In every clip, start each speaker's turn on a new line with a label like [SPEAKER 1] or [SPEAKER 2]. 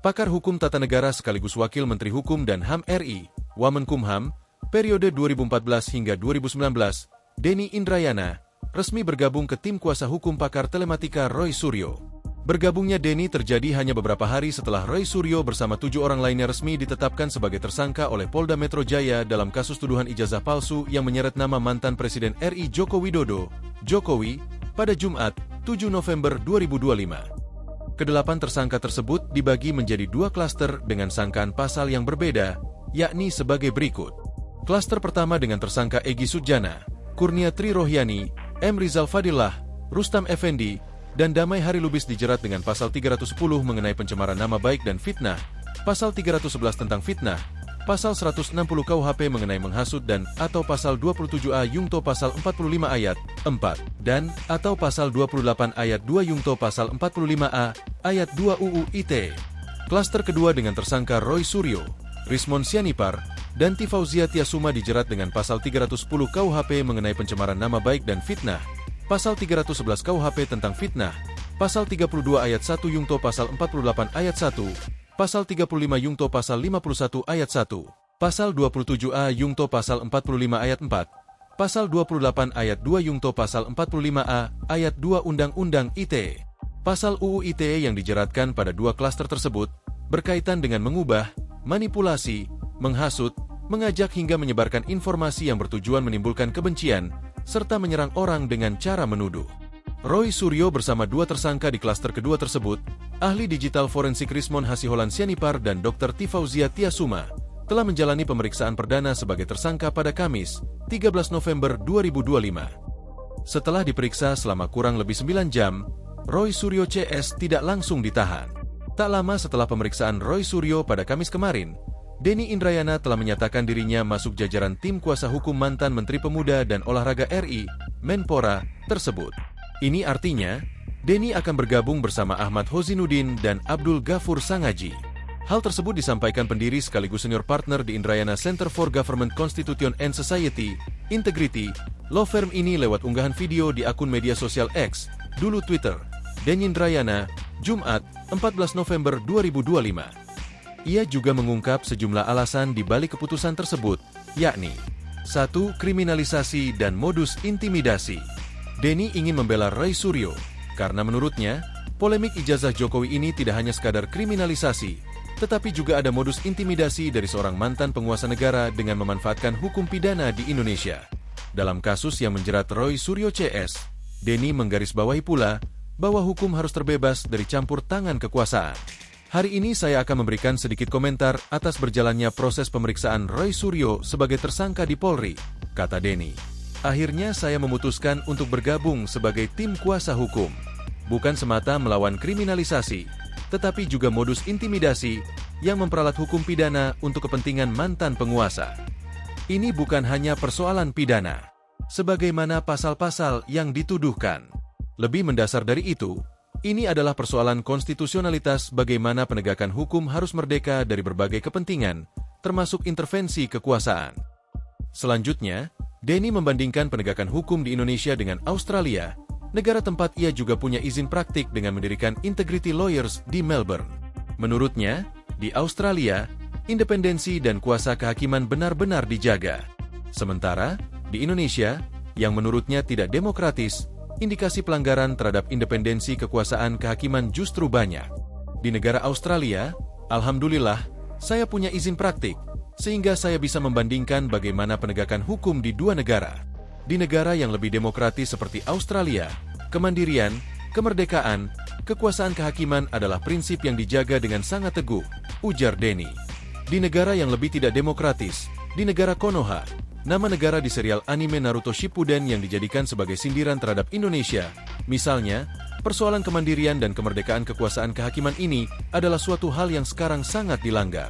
[SPEAKER 1] Pakar Hukum Tata Negara sekaligus Wakil Menteri Hukum dan HAM RI, Wamenkumham, periode 2014 hingga 2019, Denny Indrayana, resmi bergabung ke tim kuasa hukum pakar telematika Roy Suryo. Bergabungnya Denny terjadi hanya beberapa hari setelah Roy Suryo bersama 7 orang lainnya resmi ditetapkan sebagai tersangka oleh Polda Metro Jaya dalam kasus tuduhan ijazah palsu yang menyeret nama mantan Presiden RI Joko Widodo, Jokowi, pada Jumat, 7 November 2025. Kedelapan tersangka tersebut dibagi menjadi 2 klaster dengan sangkaan pasal yang berbeda, yakni sebagai berikut. Klaster pertama dengan tersangka Egy Sujana, Kurnia Tri Rohyani, M. Rizal Fadillah, Rustam Effendi, dan Damai Hari Lubis dijerat dengan pasal 310 mengenai pencemaran nama baik dan fitnah, pasal 311 tentang fitnah, pasal 160 KUHP mengenai menghasut dan atau pasal 27A Yungto pasal 45 ayat 4 dan atau pasal 28 ayat 2 Yungto pasal 45A ayat 2 UU ITE. Klaster kedua dengan tersangka Roy Suryo, Rismon Sianipar, dan Tifauzia Tiasuma dijerat dengan pasal 310 KUHP mengenai pencemaran nama baik dan fitnah, pasal 311 KUHP tentang fitnah, pasal 32 ayat 1 Yungto pasal 48 ayat 1, pasal 35 Yungto pasal 51 ayat 1, pasal 27A Yungto pasal 45 ayat 4, pasal 28 ayat 2 Yungto pasal 45A ayat 2 Undang-Undang ITE. Pasal UU ITE yang dijeratkan pada 2 klaster tersebut berkaitan dengan mengubah, manipulasi, menghasut, mengajak hingga menyebarkan informasi yang bertujuan menimbulkan kebencian, serta menyerang orang dengan cara menuduh. Roy Suryo bersama 2 tersangka di klaster kedua tersebut, ahli digital forensik Rismon Hasiholan Sianipar dan Dr. Tifauzia Tiasuma, telah menjalani pemeriksaan perdana sebagai tersangka pada Kamis, 13 November 2025. Setelah diperiksa selama kurang lebih 9 jam, Roy Suryo CS tidak langsung ditahan. Tak lama setelah pemeriksaan Roy Suryo pada Kamis kemarin, Denny Indrayana telah menyatakan dirinya masuk jajaran tim kuasa hukum mantan Menteri Pemuda dan Olahraga RI, Menpora, tersebut. Ini artinya, Denny akan bergabung bersama Ahmad Hozinuddin dan Abdul Ghafur Sangaji. Hal tersebut disampaikan pendiri sekaligus senior partner di Indrayana Center for Government Constitution and Society, Integrity, law firm ini lewat unggahan video di akun media sosial X, dulu Twitter, Denny Indrayana, Jumat, 14 November 2025. Ia juga mengungkap sejumlah alasan di balik keputusan tersebut, yakni 1. Kriminalisasi dan modus intimidasi. Denny ingin membela Roy Suryo, karena menurutnya, polemik ijazah Jokowi ini tidak hanya sekadar kriminalisasi, tetapi juga ada modus intimidasi dari seorang mantan penguasa negara dengan memanfaatkan hukum pidana di Indonesia. Dalam kasus yang menjerat Roy Suryo CS, Denny menggarisbawahi pula bahwa hukum harus terbebas dari campur tangan kekuasaan. Hari ini saya akan memberikan sedikit komentar atas berjalannya proses pemeriksaan Roy Suryo sebagai tersangka di Polri, kata Denny. Akhirnya saya memutuskan untuk bergabung sebagai tim kuasa hukum. Bukan semata melawan kriminalisasi, tetapi juga modus intimidasi yang memperalat hukum pidana untuk kepentingan mantan penguasa. Ini bukan hanya persoalan pidana, sebagaimana pasal-pasal yang dituduhkan. Lebih mendasar dari itu, ini adalah persoalan konstitusionalitas bagaimana penegakan hukum harus merdeka dari berbagai kepentingan, termasuk intervensi kekuasaan. Selanjutnya, Denny membandingkan penegakan hukum di Indonesia dengan Australia, negara tempat ia juga punya izin praktik dengan mendirikan Integrity Lawyers di Melbourne. Menurutnya, di Australia, independensi dan kuasa kehakiman benar-benar dijaga. Sementara, di Indonesia, yang menurutnya tidak demokratis, indikasi pelanggaran terhadap independensi kekuasaan kehakiman justru banyak. Di negara Australia, alhamdulillah, saya punya izin praktik, sehingga saya bisa membandingkan bagaimana penegakan hukum di 2 negara. Di negara yang lebih demokratis seperti Australia, kemandirian, kemerdekaan, kekuasaan kehakiman adalah prinsip yang dijaga dengan sangat teguh, ujar Denny. Di negara yang lebih tidak demokratis, di negara Konoha, nama negara di serial anime Naruto Shippuden yang dijadikan sebagai sindiran terhadap Indonesia. Misalnya, persoalan kemandirian dan kemerdekaan kekuasaan kehakiman ini adalah suatu hal yang sekarang sangat dilanggar.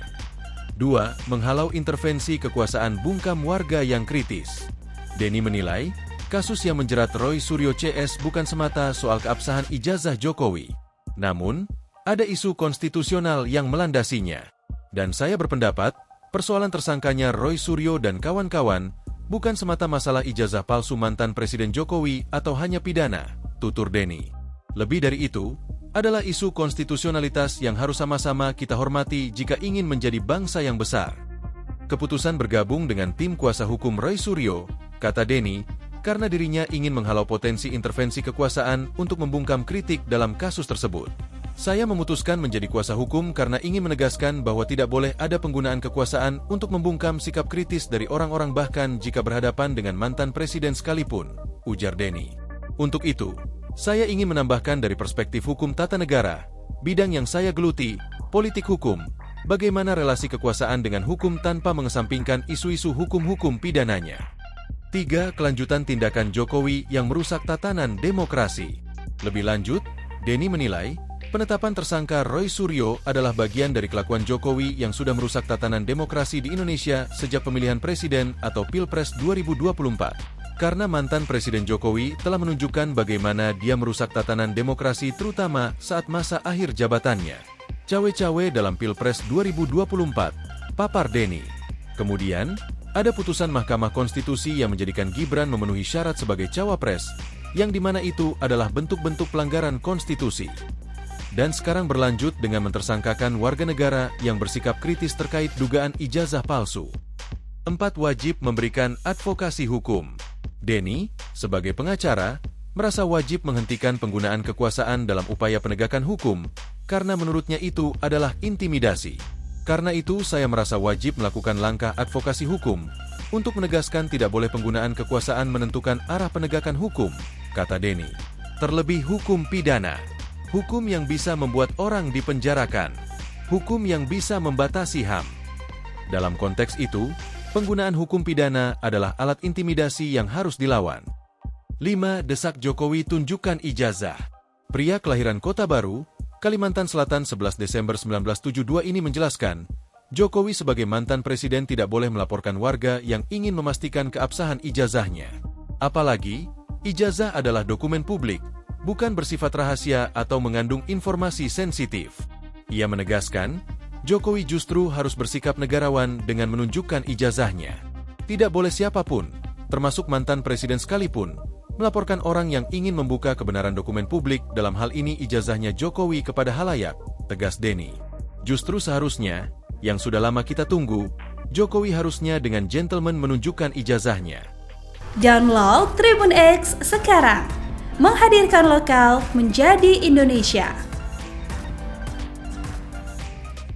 [SPEAKER 1] 2. Menghalau intervensi kekuasaan bungkam warga yang kritis. Denny menilai, kasus yang menjerat Roy Suryo CS bukan semata soal keabsahan ijazah Jokowi. Namun, ada isu konstitusional yang melandasinya. Dan saya berpendapat, persoalan tersangkanya Roy Suryo dan kawan-kawan bukan semata masalah ijazah palsu mantan Presiden Jokowi atau hanya pidana, tutur Denny. Lebih dari itu, adalah isu konstitusionalitas yang harus sama-sama kita hormati jika ingin menjadi bangsa yang besar. Keputusan bergabung dengan tim kuasa hukum Roy Suryo, kata Denny, karena dirinya ingin menghalau potensi intervensi kekuasaan untuk membungkam kritik dalam kasus tersebut. Saya memutuskan menjadi kuasa hukum karena ingin menegaskan bahwa tidak boleh ada penggunaan kekuasaan untuk membungkam sikap kritis dari orang-orang bahkan jika berhadapan dengan mantan presiden sekalipun, ujar Denny. Untuk itu, saya ingin menambahkan dari perspektif hukum tata negara, bidang yang saya geluti, politik hukum, bagaimana relasi kekuasaan dengan hukum tanpa mengesampingkan isu-isu hukum-hukum pidananya. 3. Kelanjutan tindakan Jokowi yang merusak tatanan demokrasi. Lebih lanjut, Denny menilai, penetapan tersangka Roy Suryo adalah bagian dari kelakuan Jokowi yang sudah merusak tatanan demokrasi di Indonesia sejak pemilihan presiden atau Pilpres 2024. Karena mantan Presiden Jokowi telah menunjukkan bagaimana dia merusak tatanan demokrasi terutama saat masa akhir jabatannya. Cawe-cawe dalam Pilpres 2024, papar Denny. Kemudian, ada putusan Mahkamah Konstitusi yang menjadikan Gibran memenuhi syarat sebagai cawapres, yang dimana itu adalah bentuk-bentuk pelanggaran konstitusi. Dan sekarang berlanjut dengan mentersangkakan warga negara yang bersikap kritis terkait dugaan ijazah palsu. 4. Wajib memberikan advokasi hukum. Denny, sebagai pengacara, merasa wajib menghentikan penggunaan kekuasaan dalam upaya penegakan hukum, karena menurutnya itu adalah intimidasi. Karena itu saya merasa wajib melakukan langkah advokasi hukum, untuk menegaskan tidak boleh penggunaan kekuasaan menentukan arah penegakan hukum, kata Denny. Terlebih hukum pidana. Hukum yang bisa membuat orang dipenjarakan. Hukum yang bisa membatasi HAM. Dalam konteks itu, penggunaan hukum pidana adalah alat intimidasi yang harus dilawan. 5. Desak Jokowi tunjukkan ijazah. Pria kelahiran Kota Baru, Kalimantan Selatan 11 Desember 1972 ini menjelaskan, Jokowi sebagai mantan presiden tidak boleh melaporkan warga yang ingin memastikan keabsahan ijazahnya. Apalagi, ijazah adalah dokumen publik, bukan bersifat rahasia atau mengandung informasi sensitif. Ia menegaskan, Jokowi justru harus bersikap negarawan dengan menunjukkan ijazahnya. Tidak boleh siapapun, termasuk mantan presiden sekalipun, melaporkan orang yang ingin membuka kebenaran dokumen publik, dalam hal ini ijazahnya Jokowi kepada halayak, tegas Denny. Justru seharusnya, yang sudah lama kita tunggu, Jokowi harusnya dengan gentleman menunjukkan ijazahnya.
[SPEAKER 2] Download Tribun X sekarang. Menghadirkan lokal menjadi Indonesia.